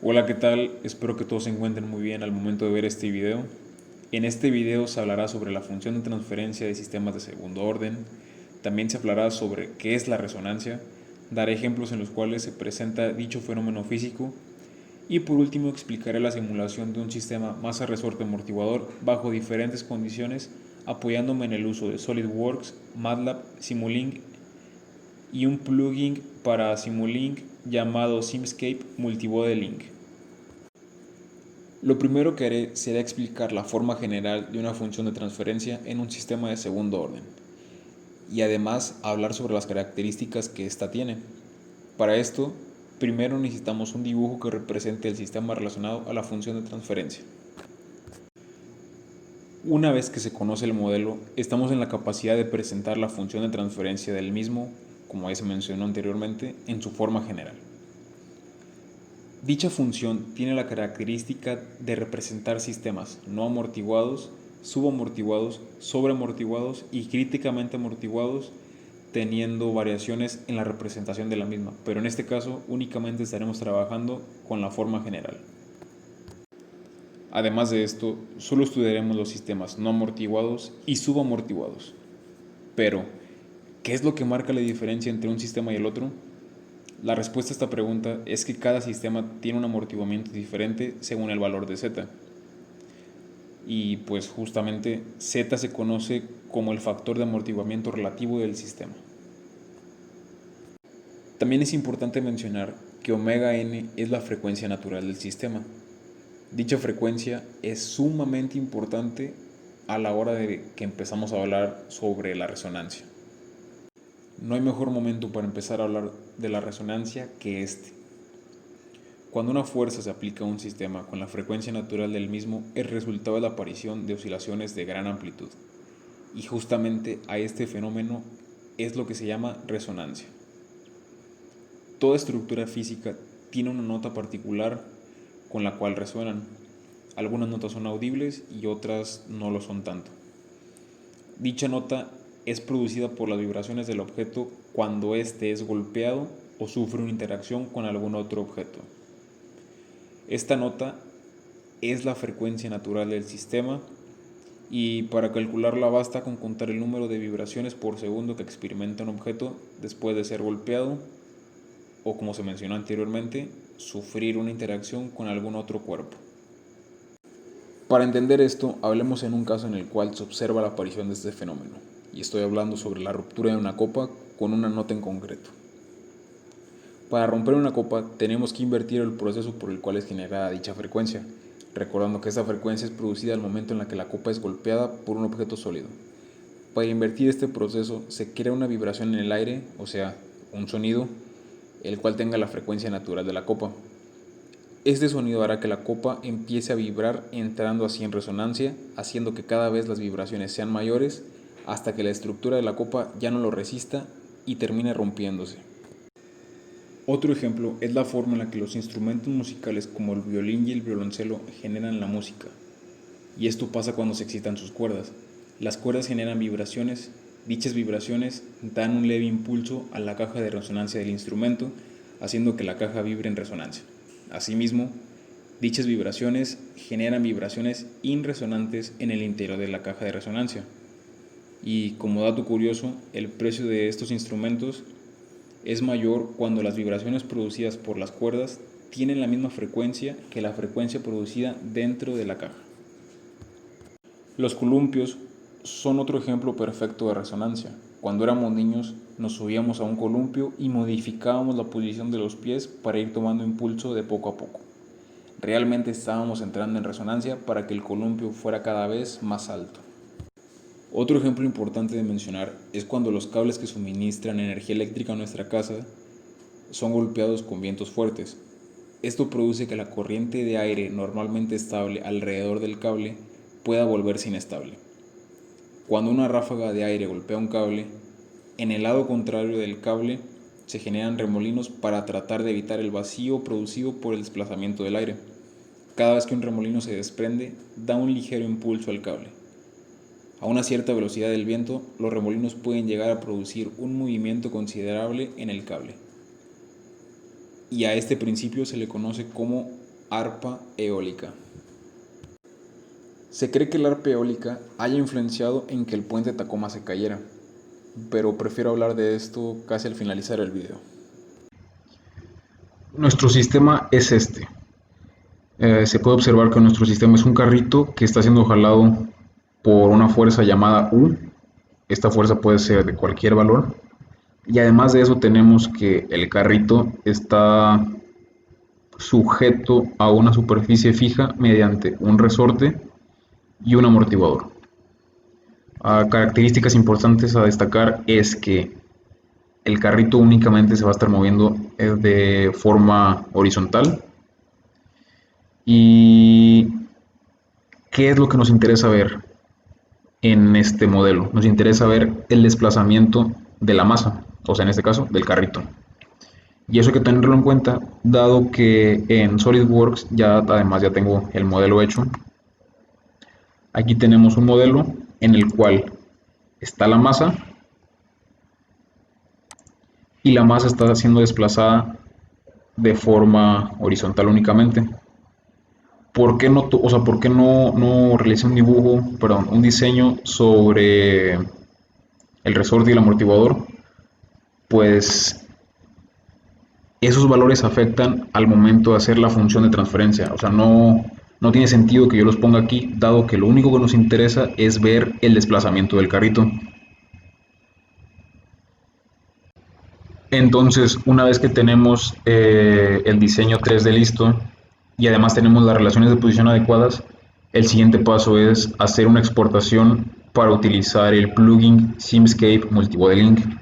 Hola, ¿qué tal? Espero que todos se encuentren muy bien al momento de ver este video. En este video se hablará sobre la función de transferencia de sistemas de segundo orden. También se hablará sobre qué es la resonancia, daré ejemplos en los cuales se presenta dicho fenómeno físico y por último explicaré la simulación de un sistema masa resorte amortiguador bajo diferentes condiciones apoyándome en el uso de SolidWorks, MATLAB, Simulink y un plugin para Simulink llamado Simscape Multimodeling. Lo primero que haré será explicar la forma general de una función de transferencia en un sistema de segundo orden y además hablar sobre las características que ésta tiene. Para esto, primero necesitamos un dibujo que represente el sistema relacionado a la función de transferencia. Una vez que se conoce el modelo, estamos en la capacidad de presentar la función de transferencia del mismo, como ya se mencionó anteriormente, en su forma general. Dicha función tiene la característica de representar sistemas no amortiguados, subamortiguados, sobreamortiguados y críticamente amortiguados, teniendo variaciones en la representación de la misma, pero en este caso únicamente estaremos trabajando con la forma general. Además de esto, solo estudiaremos los sistemas no amortiguados y subamortiguados. Pero, ¿qué es lo que marca la diferencia entre un sistema y el otro? La respuesta a esta pregunta es que cada sistema tiene un amortiguamiento diferente según el valor de Z. Y pues justamente Z se conoce como el factor de amortiguamiento relativo del sistema. También es importante mencionar que omega n es la frecuencia natural del sistema. Dicha frecuencia es sumamente importante a la hora de que empezamos a hablar sobre la resonancia. No hay mejor momento para empezar a hablar de la resonancia que este. Cuando una fuerza se aplica a un sistema con la frecuencia natural del mismo, el resultado es la aparición de oscilaciones de gran amplitud. Y justamente a este fenómeno es lo que se llama resonancia. Toda estructura física tiene una nota particular con la cual resuenan. Algunas notas son audibles y otras no lo son tanto. Dicha nota es producida por las vibraciones del objeto cuando éste es golpeado o sufre una interacción con algún otro objeto. Esta nota es la frecuencia natural del sistema y para calcularla basta con contar el número de vibraciones por segundo que experimenta un objeto después de ser golpeado o, como se mencionó anteriormente, sufrir una interacción con algún otro cuerpo. Para entender esto, hablemos en un caso en el cual se observa la aparición de este fenómeno, y estoy hablando sobre la ruptura de una copa con una nota en concreto. Para romper una copa tenemos que invertir el proceso por el cual es generada dicha frecuencia, recordando que esta frecuencia es producida al momento en la que la copa es golpeada por un objeto sólido. Para invertir este proceso se crea una vibración en el aire, o sea, un sonido, el cual tenga la frecuencia natural de la copa. Este sonido hará que la copa empiece a vibrar entrando así en resonancia, haciendo que cada vez las vibraciones sean mayores hasta que la estructura de la copa ya no lo resista y termine rompiéndose. Otro ejemplo es la forma en la que los instrumentos musicales como el violín y el violoncelo generan la música. Y esto pasa cuando se excitan sus cuerdas. Las cuerdas generan vibraciones, dichas vibraciones dan un leve impulso a la caja de resonancia del instrumento, haciendo que la caja vibre en resonancia. Asimismo, dichas vibraciones generan vibraciones inresonantes en el interior de la caja de resonancia. Y como dato curioso, el precio de estos instrumentos es mayor cuando las vibraciones producidas por las cuerdas tienen la misma frecuencia que la frecuencia producida dentro de la caja. Los columpios son otro ejemplo perfecto de resonancia. Cuando éramos niños nos subíamos a un columpio y modificábamos la posición de los pies para ir tomando impulso de poco a poco. Realmente estábamos entrando en resonancia para que el columpio fuera cada vez más alto. Otro ejemplo importante de mencionar es cuando los cables que suministran energía eléctrica a nuestra casa son golpeados con vientos fuertes. Esto produce que la corriente de aire normalmente estable alrededor del cable pueda volverse inestable. Cuando una ráfaga de aire golpea un cable, en el lado contrario del cable se generan remolinos para tratar de evitar el vacío producido por el desplazamiento del aire. Cada vez que un remolino se desprende, da un ligero impulso al cable. A una cierta velocidad del viento, los remolinos pueden llegar a producir un movimiento considerable en el cable. Y a este principio se le conoce como Arpa eólica. Se cree que el arpa eólica haya influenciado en que el puente de Tacoma se cayera, pero prefiero hablar de esto casi al finalizar el video. Nuestro sistema es este. Se puede observar que nuestro sistema es un carrito que está siendo jalado por una fuerza llamada U. Esta fuerza puede ser de cualquier valor. Y además de eso tenemos que el carrito está sujeto a una superficie fija mediante un resorte y un amortiguador. Características importantes a destacar es que el carrito únicamente se va a estar moviendo de forma horizontal. ¿Y qué es lo que nos interesa ver en este modelo? Nos interesa ver el desplazamiento de la masa, o sea, en este caso, del carrito. Y eso hay que tenerlo en cuenta, dado que en SolidWorks además ya tengo el modelo hecho. Aquí tenemos un modelo en el cual está la masa y la masa está siendo desplazada de forma horizontal únicamente. ¿Por qué no realicé un diseño sobre el resorte y el amortiguador? Pues esos valores afectan al momento de hacer la función de transferencia. O sea, no tiene sentido que yo los ponga aquí, dado que lo único que nos interesa es ver el desplazamiento del carrito. Entonces, una vez que tenemos el diseño 3D listo y además tenemos las relaciones de posición adecuadas, el siguiente paso es hacer una exportación para utilizar el plugin Simscape Multimodeling.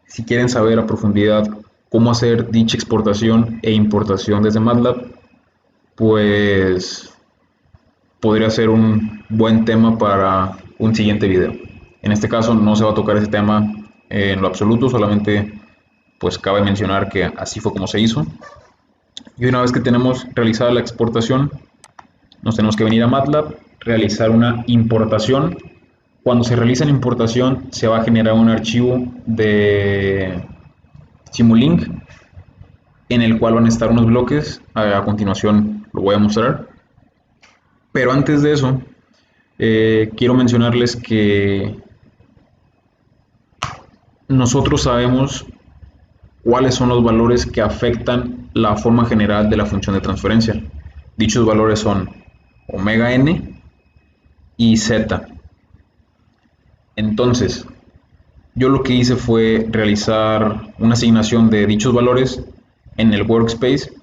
Si quieren saber a profundidad cómo hacer dicha exportación e importación desde MATLAB, pues podría ser un buen tema para un siguiente video. En este caso no se va a tocar ese tema en lo absoluto, solamente pues cabe mencionar que así fue como se hizo. Y una vez que tenemos realizada la exportación, nos tenemos que venir a MATLAB, realizar una importación. Cuando se realiza la importación, se va a generar un archivo de Simulink en el cual van a estar unos bloques. A continuación lo voy a mostrar. Pero antes de eso, quiero mencionarles que nosotros sabemos cuáles son los valores que afectan la forma general de la función de transferencia. Dichos valores son omega n y z. Entonces, yo lo que hice fue realizar una asignación de dichos valores en el workspace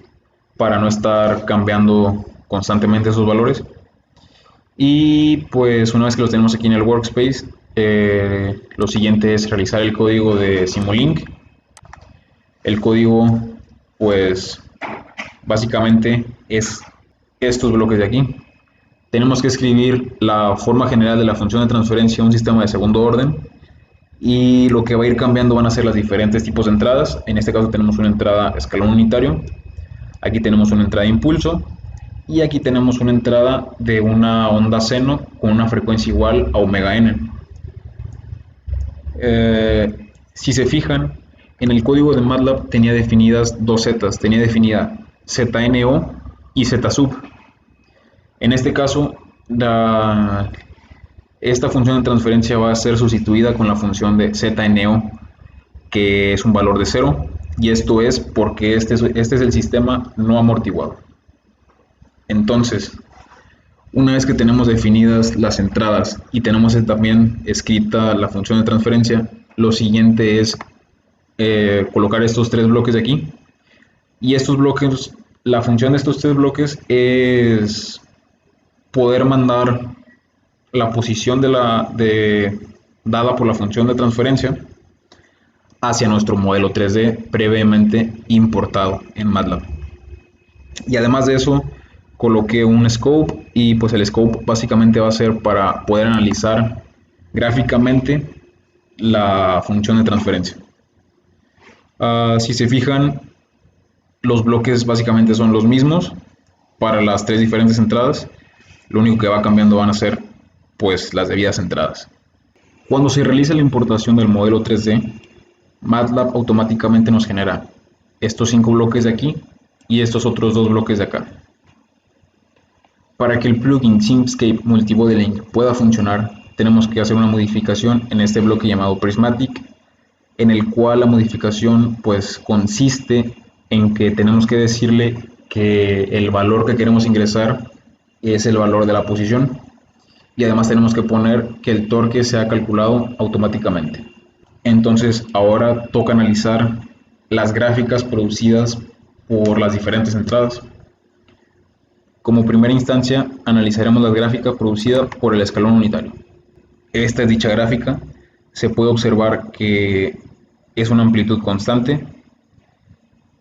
para no estar cambiando constantemente esos valores. Y pues una vez que los tenemos aquí en el workspace, lo siguiente es realizar el código de Simulink. El código pues básicamente es estos bloques de aquí. Tenemos que escribir la forma general de la función de transferencia a un sistema de segundo orden, y lo que va a ir cambiando van a ser los diferentes tipos de entradas. En este caso tenemos una entrada escalón unitario, aquí tenemos una entrada de impulso y aquí tenemos una entrada de una onda seno con una frecuencia igual a omega n. Si se fijan, en el código de MATLAB tenía definidas dos zetas, tenía definida ZNO y Z sub. En este caso, esta función de transferencia va a ser sustituida con la función de ZNO, que es un valor de 0, y esto es porque este es el sistema no amortiguado. Entonces, una vez que tenemos definidas las entradas y tenemos también escrita la función de transferencia, lo siguiente es colocar estos tres bloques de aquí. Y estos bloques, la función de estos tres bloques es poder mandar la posición dada por la función de transferencia hacia nuestro modelo 3D previamente importado en MATLAB. Y además de eso, coloqué un scope, y pues el scope básicamente va a ser para poder analizar gráficamente la función de transferencia. Si se fijan, los bloques básicamente son los mismos para las tres diferentes entradas. Lo único que va cambiando van a ser pues las debidas entradas. Cuando se realiza la importación del modelo 3D, MATLAB automáticamente nos genera estos 5 bloques de aquí y estos otros 2 bloques de acá. Para que el plugin Simscape Multimodeling pueda funcionar, tenemos que hacer una modificación en este bloque llamado Prismatic, en el cual la modificación pues consiste en que tenemos que decirle que el valor que queremos ingresar es el valor de la posición, y además tenemos que poner que el torque sea calculado automáticamente. Entonces ahora toca analizar las gráficas producidas por las diferentes entradas. Como primera instancia, analizaremos la gráfica producida por el escalón unitario. Esta es dicha gráfica. Se puede observar que es una amplitud constante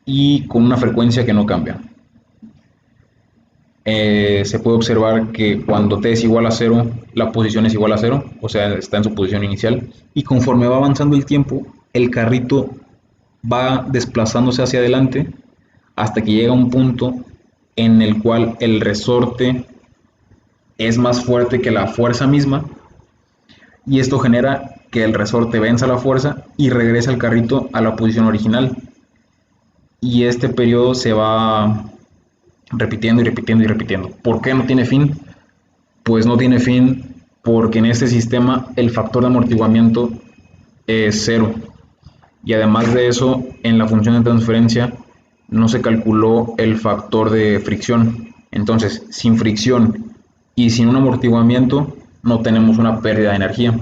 y con una frecuencia que no cambia. Se puede observar que cuando t es igual a 0, la posición es igual a 0, o sea, está en su posición inicial, y conforme va avanzando el tiempo, el carrito va desplazándose hacia adelante hasta que llega a un punto en el cual el resorte es más fuerte que la fuerza misma, y esto genera que el resorte venza la fuerza y regresa el carrito a la posición original. Y este periodo se va repitiendo y repitiendo y repitiendo. ¿Por qué no tiene fin? Pues no tiene fin porque en este sistema el factor de amortiguamiento es cero. Y además de eso, en la función de transferencia no se calculó el factor de fricción. Entonces, sin fricción y sin un amortiguamiento, no tenemos una pérdida de energía.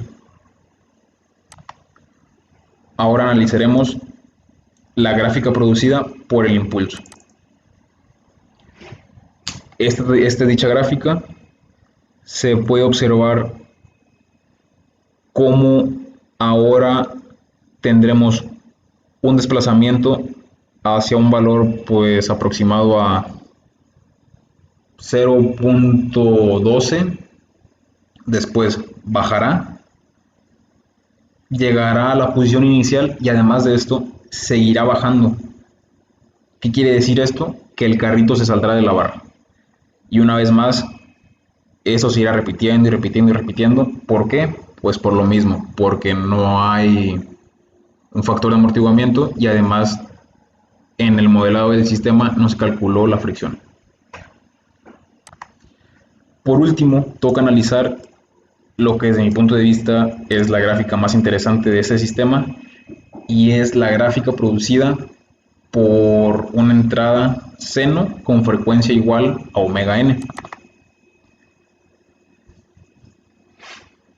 Ahora analizaremos la gráfica producida por el impulso. Dicha gráfica se puede observar cómo ahora tendremos un desplazamiento hacia un valor pues aproximado a 0.12, después bajará, llegará a la posición inicial y además de esto seguirá bajando. ¿Qué quiere decir esto? Que el carrito se saldrá de la barra. Y una vez más, eso se irá repitiendo y repitiendo y repitiendo. ¿Por qué? Pues por lo mismo, porque no hay un factor de amortiguamiento y además en el modelado del sistema no se calculó la fricción. Por último, toca analizar lo que desde mi punto de vista es la gráfica más interesante de ese sistema, y es la gráfica producida por una entrada seno con frecuencia igual a omega n.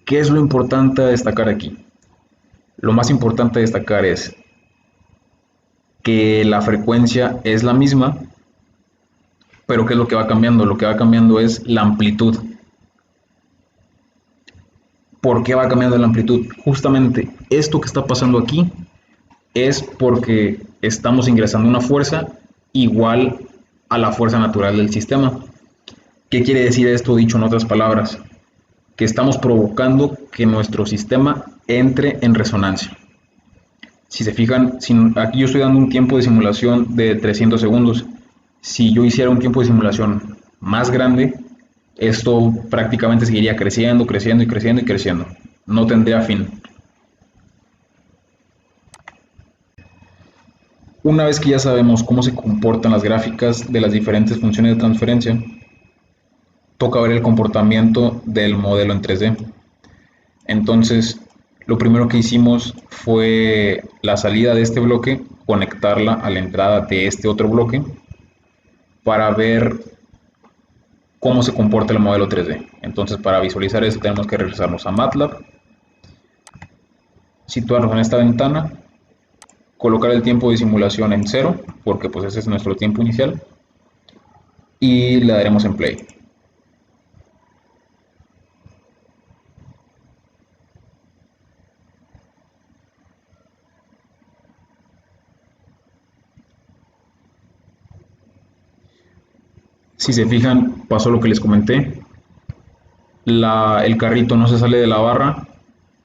¿Qué es lo importante a destacar aquí? Lo más importante a destacar es que la frecuencia es la misma, pero ¿qué es lo que va cambiando? Lo que va cambiando es la amplitud. ¿Por qué va cambiando la amplitud? Justamente esto que está pasando aquí es porque estamos ingresando una fuerza igual a la fuerza natural del sistema. ¿Qué quiere decir esto dicho en otras palabras? Que estamos provocando que nuestro sistema entre en resonancia. Si se fijan, aquí yo estoy dando un tiempo de simulación de 300 segundos. Si yo hiciera un tiempo de simulación más grande, esto prácticamente seguiría creciendo, creciendo y creciendo y creciendo. No tendría fin. Una vez que ya sabemos cómo se comportan las gráficas de las diferentes funciones de transferencia, toca ver el comportamiento del modelo en 3D. Entonces, lo primero que hicimos fue la salida de este bloque, conectarla a la entrada de este otro bloque para ver cómo se comporta el modelo 3D. Entonces, para visualizar eso tenemos que regresarnos a MATLAB, situarnos en esta ventana, colocar el tiempo de simulación en 0, porque pues ese es nuestro tiempo inicial, y le daremos en play. Si se fijan, pasó lo que les comenté. El carrito no se sale de la barra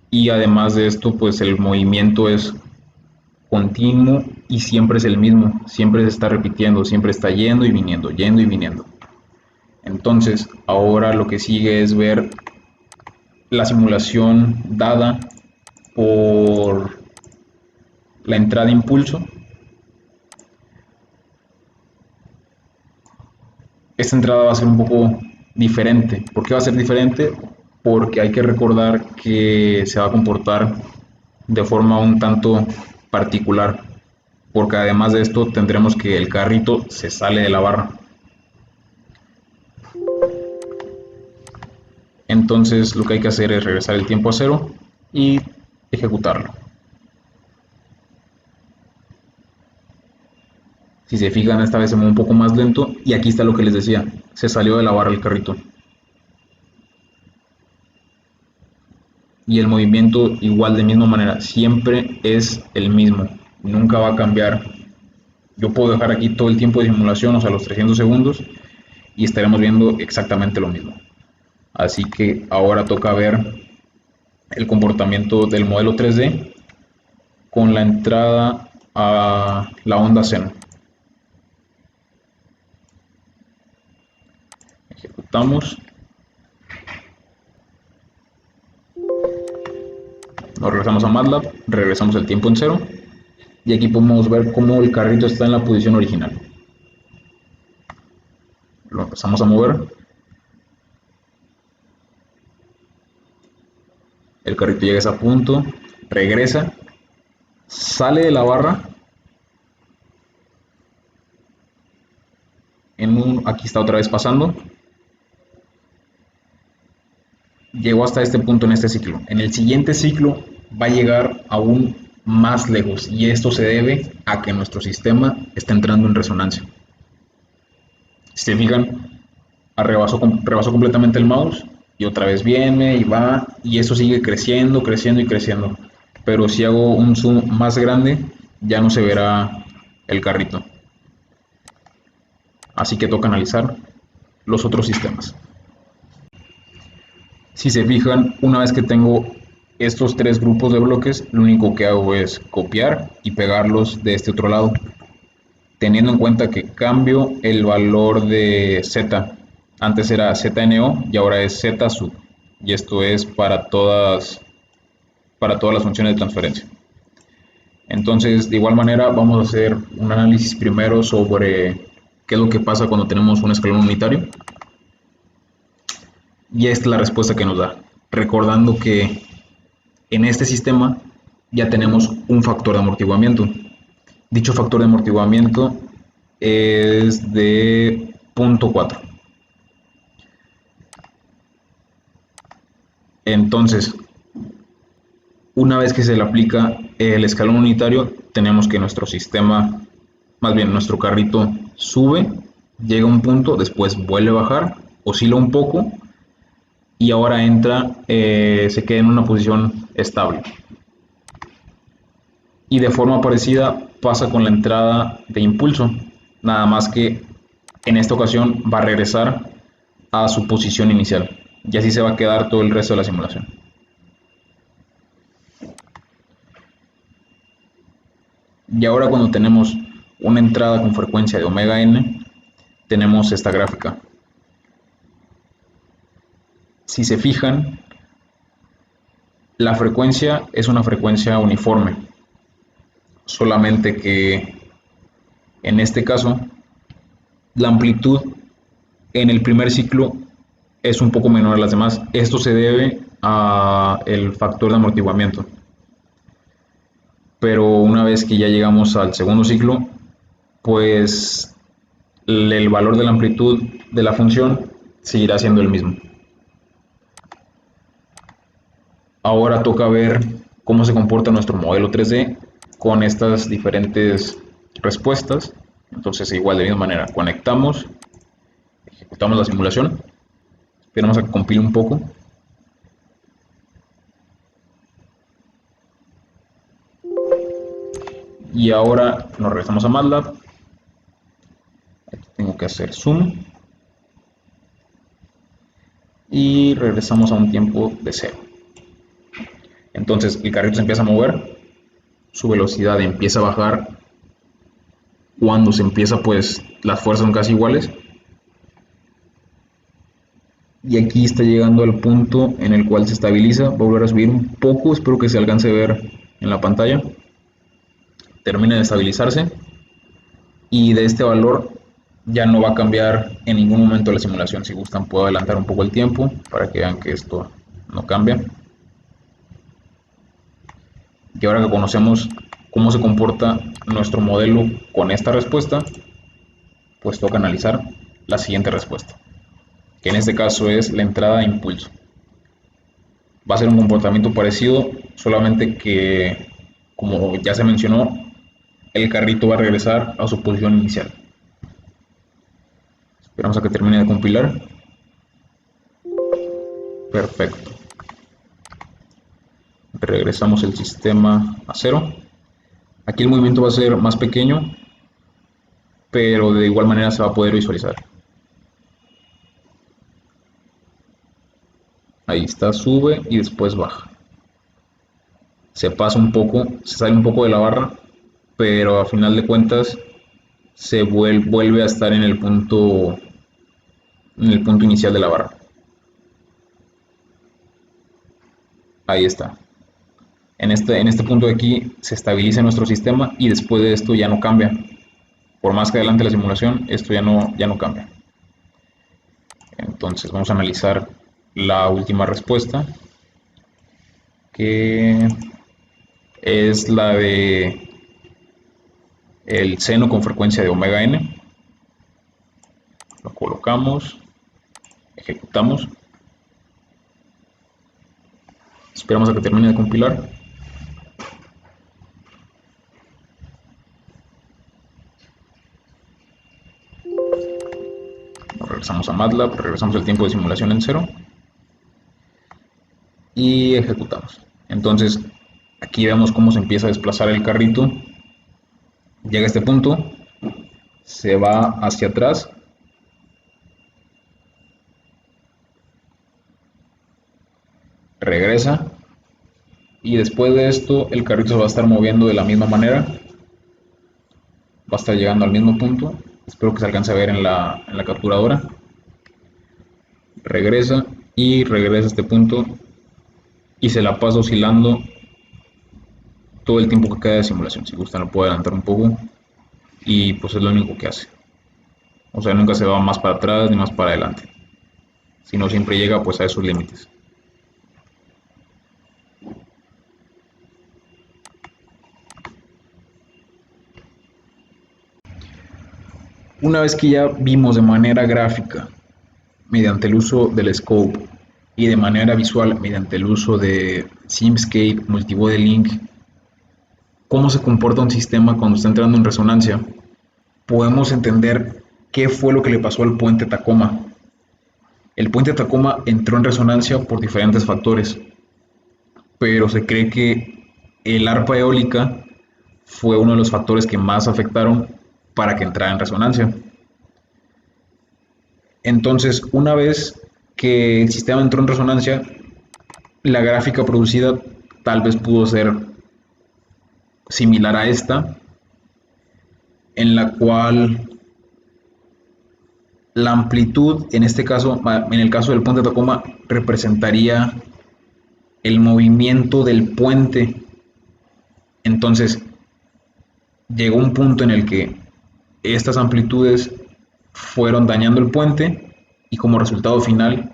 y además de esto, pues el movimiento es continuo y siempre es el mismo, siempre se está repitiendo, siempre está yendo y viniendo, yendo y viniendo. Entonces, ahora lo que sigue es ver la simulación dada por la entrada de impulso. Esta entrada va a ser un poco diferente. ¿Por qué va a ser diferente? Porque hay que recordar que se va a comportar de forma un tanto particular, porque además de esto tendremos que el carrito se sale de la barra. Entonces lo que hay que hacer es regresar el tiempo a cero y ejecutarlo. Si se fijan, esta vez se mueve un poco más lento y aquí está lo que les decía, se salió de la barra el carrito. Y el movimiento igual de misma manera, siempre es el mismo, nunca va a cambiar. Yo puedo dejar aquí todo el tiempo de simulación, o sea, los 300 segundos, y estaremos viendo exactamente lo mismo. Así que ahora toca ver el comportamiento del modelo 3D con la entrada a la onda seno. Ejecutamos. Nos regresamos a MATLAB, regresamos el tiempo en cero y aquí podemos ver cómo el carrito está en la posición original. Lo empezamos a mover. El carrito llega a ese punto, regresa, sale de la barra. Aquí está otra vez pasando. Llegó hasta este punto en este ciclo. En el siguiente ciclo va a llegar aún más lejos y esto se debe a que nuestro sistema está entrando en resonancia. Si se fijan, rebasó completamente el mouse y otra vez viene y va y eso sigue creciendo, creciendo y creciendo. Pero si hago un zoom más grande ya no se verá el carrito. Así que toca analizar los otros sistemas. Si se fijan, una vez que tengo estos tres grupos de bloques, lo único que hago es copiar y pegarlos de este otro lado, teniendo en cuenta que cambio el valor de z. Antes era ZNO y ahora es Z sub. Y esto es para todas las funciones de transferencia. Entonces, de igual manera, vamos a hacer un análisis primero sobre qué es lo que pasa cuando tenemos un escalón unitario. Y esta es la respuesta que nos da, recordando que en este sistema ya tenemos un factor de amortiguamiento. Dicho factor de amortiguamiento es de 0.4. Entonces, una vez que se le aplica el escalón unitario, tenemos que nuestro sistema, más bien nuestro carrito sube, llega a un punto, después vuelve a bajar, oscila un poco y ahora entra, se queda en una posición estable. Y de forma parecida pasa con la entrada de impulso, nada más que en esta ocasión va a regresar a su posición inicial y así se va a quedar todo el resto de la simulación. Y ahora cuando tenemos una entrada con frecuencia de omega n, tenemos esta gráfica. Si se fijan, la frecuencia es una frecuencia uniforme, solamente que en este caso la amplitud en el primer ciclo es un poco menor a las demás. Esto se debe al factor de amortiguamiento. Pero una vez que ya llegamos al segundo ciclo, pues el valor de la amplitud de la función seguirá siendo el mismo. Ahora toca ver cómo se comporta nuestro modelo 3D con estas diferentes respuestas. Entonces, igual de la misma manera, conectamos, ejecutamos la simulación, esperamos a que compile un poco. Y ahora nos regresamos a MATLAB. Aquí tengo que hacer zoom. Y regresamos a un tiempo de 0. Entonces el carrito se empieza a mover, su velocidad empieza a bajar. Cuando se empieza, pues las fuerzas son casi iguales. Y aquí está llegando al punto en el cual se estabiliza. Va a volver a subir un poco, espero que se alcance a ver en la pantalla. Termina de estabilizarse y de este valor ya no va a cambiar en ningún momento la simulación. Si gustan puedo adelantar un poco el tiempo para que vean que esto no cambia. Y ahora que conocemos cómo se comporta nuestro modelo con esta respuesta, pues toca analizar la siguiente respuesta, que en este caso es la entrada de impulso. Va a ser un comportamiento parecido, solamente que, como ya se mencionó, el carrito va a regresar a su posición inicial. Esperamos a que termine de compilar. Perfecto. Regresamos el sistema a cero. Aquí el movimiento va a ser más pequeño, pero de igual manera se va a poder visualizar. Ahí está, sube y después baja. Se pasa un poco, se sale un poco de la barra, pero a final de cuentas se vuelve a estar en el punto inicial de la barra. Ahí está. En este punto de aquí se estabiliza nuestro sistema y después de esto ya no cambia. Por más que adelante la simulación, esto ya no cambia. Entonces vamos a analizar la última respuesta, que es la de el seno con frecuencia de omega n. Lo colocamos, ejecutamos, esperamos a que termine de compilar. Regresamos a MATLAB, regresamos el tiempo de simulación en cero y ejecutamos. Entonces aquí vemos cómo se empieza a desplazar el carrito. Llega a este punto, se va hacia atrás, regresa y después de esto el carrito se va a estar moviendo de la misma manera, va a estar llegando al mismo punto. Espero que se alcance a ver en la capturadora. Regresa y regresa a este punto y se la pasa oscilando todo el tiempo que queda de simulación. Si gustan lo puedo adelantar un poco y pues es lo único que hace. O sea, nunca se va más para atrás ni más para adelante, sino siempre llega pues a esos límites. Una vez que ya vimos de manera gráfica, mediante el uso del scope, y de manera visual, mediante el uso de Simscape, Multibody Link, cómo se comporta un sistema cuando está entrando en resonancia, podemos entender qué fue lo que le pasó al puente Tacoma. El puente Tacoma entró en resonancia por diferentes factores, pero se cree que el arpa eólica fue uno de los factores que más afectaron para que entrara en resonancia. Entonces, una vez que el sistema entró en resonancia, la gráfica producida tal vez pudo ser similar a esta, en la cual la amplitud, en este caso, en el caso del puente Tacoma, representaría el movimiento del puente. Entonces, llegó un punto en el que estas amplitudes fueron dañando el puente y como resultado final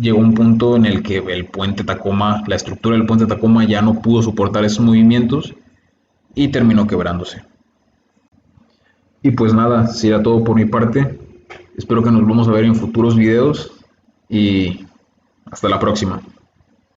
llegó un punto en el que el puente Tacoma, la estructura del puente Tacoma ya no pudo soportar esos movimientos y terminó quebrándose. Y pues nada, será todo por mi parte. Espero que nos volvamos a ver en futuros videos y hasta la próxima.